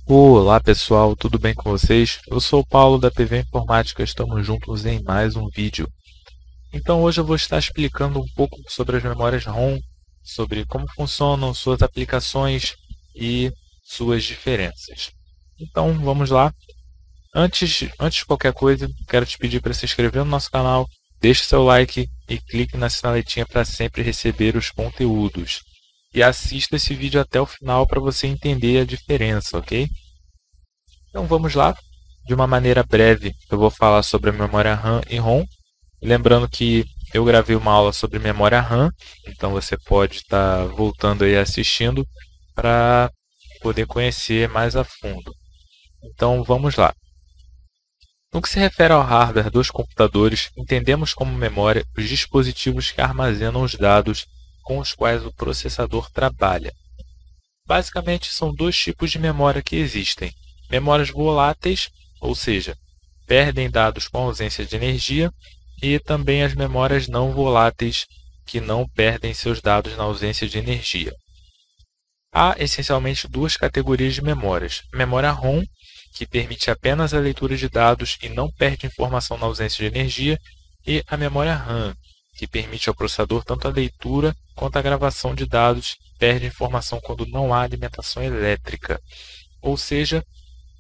Olá pessoal, tudo bem com vocês? Eu sou o Paulo da PV Informática, estamos juntos em mais um vídeo. Então hoje eu vou estar explicando um pouco sobre as memórias ROM, sobre como funcionam suas aplicações e suas diferenças. Então vamos lá. Antes de qualquer coisa, quero te pedir para se inscrever no nosso canal, deixe seu like e clique na sinaletinha para sempre receber os conteúdos. E assista esse vídeo até o final para você entender a diferença, ok? Então vamos lá. De uma maneira breve, eu vou falar sobre a memória RAM e ROM. Lembrando que eu gravei uma aula sobre memória RAM, então você pode estar voltando aí assistindo para poder conhecer mais a fundo. Então vamos lá. No que se refere ao hardware dos computadores, entendemos como memória os dispositivos que armazenam os dados com os quais o processador trabalha. Basicamente, são dois tipos de memória que existem: memórias voláteis, ou seja, perdem dados com ausência de energia, e também as memórias não voláteis, que não perdem seus dados na ausência de energia. Há essencialmente duas categorias de memórias: a memória ROM, que permite apenas a leitura de dados e não perde informação na ausência de energia, e a memória RAM, que permite ao processador tanto a leitura quanto a gravação de dados, perde informação quando não há alimentação elétrica. Ou seja,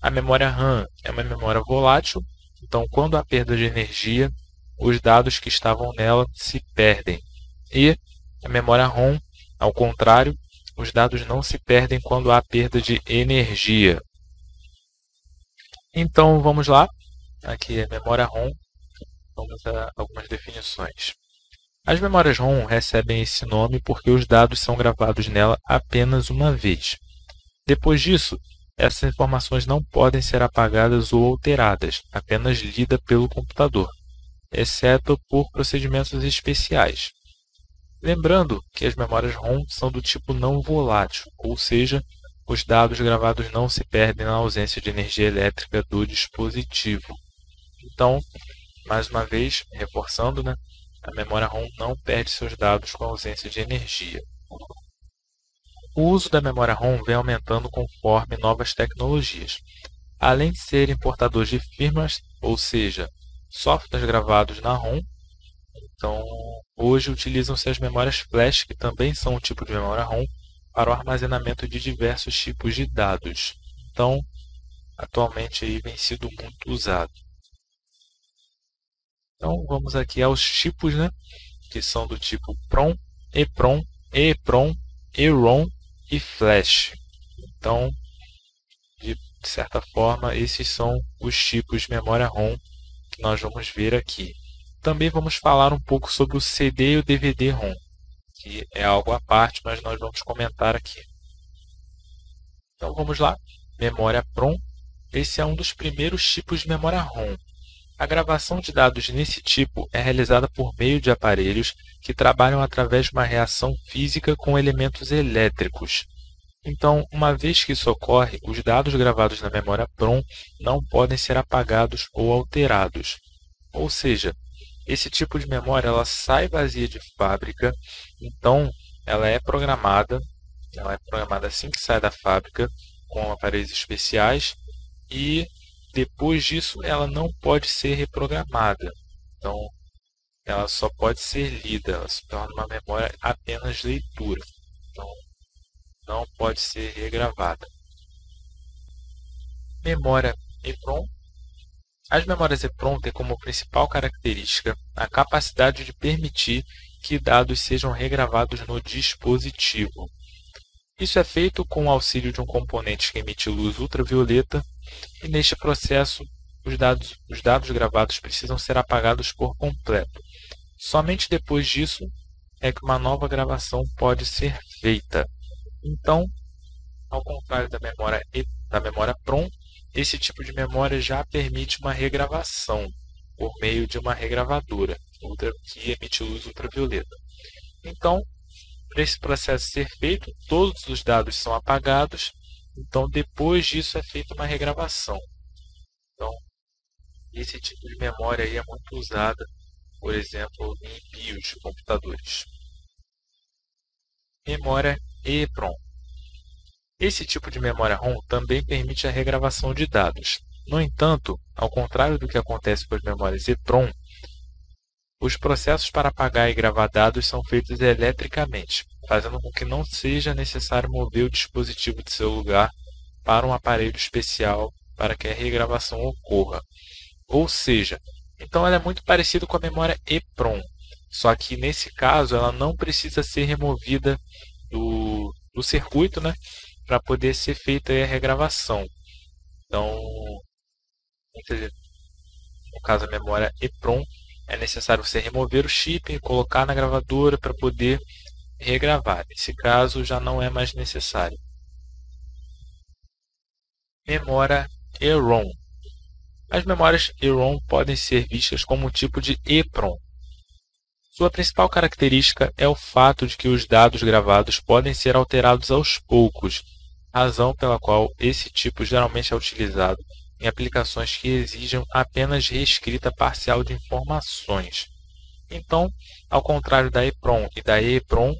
a memória RAM é uma memória volátil, então quando há perda de energia, os dados que estavam nela se perdem. E a memória ROM, ao contrário, os dados não se perdem quando há perda de energia. Então vamos lá, aqui é a memória ROM, vamos a algumas definições. As memórias ROM recebem esse nome porque os dados são gravados nela apenas uma vez. Depois disso, essas informações não podem ser apagadas ou alteradas, apenas lidas pelo computador, exceto por procedimentos especiais. Lembrando que as memórias ROM são do tipo não volátil, ou seja, os dados gravados não se perdem na ausência de energia elétrica do dispositivo. Então, mais uma vez, reforçando, a memória ROM não perde seus dados com ausência de energia. O uso da memória ROM vem aumentando conforme novas tecnologias. Além de serem portadores de firmware, ou seja, softwares gravados na ROM, então hoje utilizam-se as memórias flash, que também são um tipo de memória ROM, para o armazenamento de diversos tipos de dados. Então, atualmente aí vem sido muito usado. Então, vamos aqui aos tipos, que são do tipo PROM, EPROM, EEPROM, EROM e Flash. Então, de certa forma, esses são os tipos de memória ROM que nós vamos ver aqui. Também vamos falar um pouco sobre o CD e o DVD-ROM, que é algo à parte, mas nós vamos comentar aqui. Então vamos lá. Memória PROM. Esse é um dos primeiros tipos de memória ROM. A gravação de dados nesse tipo é realizada por meio de aparelhos que trabalham através de uma reação física com elementos elétricos. Então, uma vez que isso ocorre, os dados gravados na memória PROM não podem ser apagados ou alterados. Ou seja, esse tipo de memória ela sai vazia de fábrica, então ela é programada assim que sai da fábrica, com aparelhos especiais, e depois disso ela não pode ser reprogramada. Então, ela só pode ser lida, ela se torna uma memória apenas leitura. Então, não pode ser regravada. Memória EPROM. As memórias EPROM têm como principal característica a capacidade de permitir que dados sejam regravados no dispositivo. Isso é feito com o auxílio de um componente que emite luz ultravioleta, e neste processo os dados gravados precisam ser apagados por completo. Somente depois disso é que uma nova gravação pode ser feita. Então, ao contrário da memória PROM, esse tipo de memória já permite uma regravação por meio de uma regravadora que emite luz ultravioleta. Então, para esse processo ser feito, todos os dados são apagados, então depois disso é feita uma regravação. Então, esse tipo de memória aí é muito usada, por exemplo, em BIOS de computadores. Memória EEPROM. Esse tipo de memória ROM também permite a regravação de dados. No entanto, ao contrário do que acontece com as memórias EPROM, os processos para apagar e gravar dados são feitos eletricamente, fazendo com que não seja necessário mover o dispositivo de seu lugar para um aparelho especial para que a regravação ocorra. Ou seja, então ela é muito parecida com a memória EPROM, só que nesse caso ela não precisa ser removida do circuito, né, para poder ser feita a regravação. Então, no caso a memória EPROM, é necessário você remover o chip e colocar na gravadora para poder regravar. Nesse caso já não é mais necessário. Memória EROM. As memórias EROM podem ser vistas como um tipo de EPROM. Sua principal característica é o fato de que os dados gravados podem ser alterados aos poucos, razão pela qual esse tipo geralmente é utilizado em aplicações que exijam apenas reescrita parcial de informações. Então, ao contrário da EPROM e da EEPROM,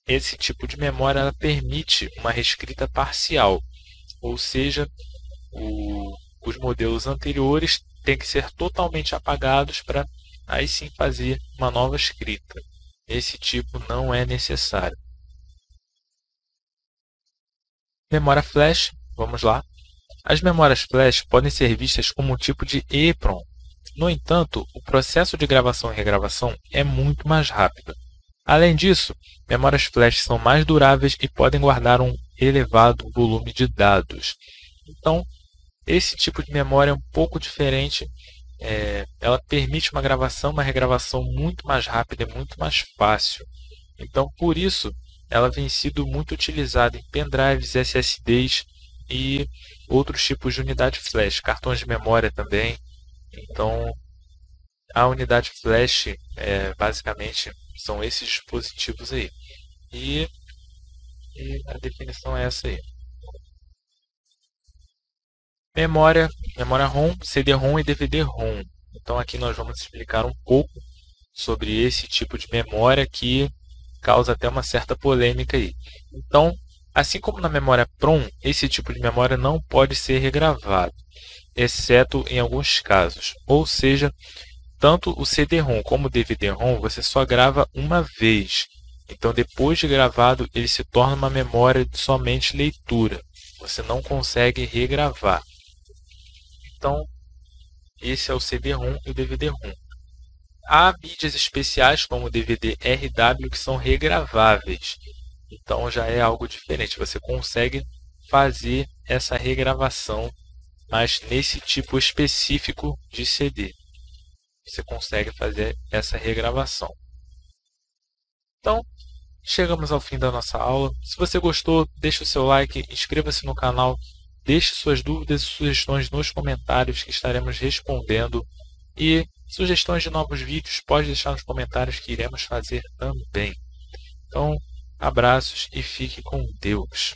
esse tipo de memória ela permite uma reescrita parcial, ou seja, os modelos anteriores têm que ser totalmente apagados para aí sim fazer uma nova escrita. Esse tipo não é necessário. Memória flash, vamos lá. As memórias flash podem ser vistas como um tipo de EEPROM. No entanto, o processo de gravação e regravação é muito mais rápido. Além disso, memórias flash são mais duráveis e podem guardar um elevado volume de dados. Então, esse tipo de memória é um pouco diferente. Ela permite uma gravação, uma regravação muito mais rápida e muito mais fácil. Então, por isso, ela vem sido muito utilizada em pendrives, SSDs e outros tipos de unidade flash, cartões de memória também. Então, a unidade flash, basicamente, são esses dispositivos aí. E a definição é essa aí. Memória ROM, CD-ROM e DVD-ROM. Então, aqui nós vamos explicar um pouco sobre esse tipo de memória que causa até uma certa polêmica aí. Então, assim como na memória PROM, esse tipo de memória não pode ser regravado, exceto em alguns casos. Ou seja, tanto o CD-ROM como o DVD-ROM você só grava uma vez. Então, depois de gravado, ele se torna uma memória de somente leitura. Você não consegue regravar. Então, esse é o CD-ROM e o DVD-ROM. Há mídias especiais como o DVD RW que são regraváveis. Então já é algo diferente. Você consegue fazer essa regravação, mas nesse tipo específico de CD. Você consegue fazer essa regravação. Então, chegamos ao fim da nossa aula. Se você gostou, deixe o seu like, inscreva-se no canal, deixe suas dúvidas e sugestões nos comentários que estaremos respondendo. E sugestões de novos vídeos, pode deixar nos comentários que iremos fazer também. Então, abraços e fique com Deus.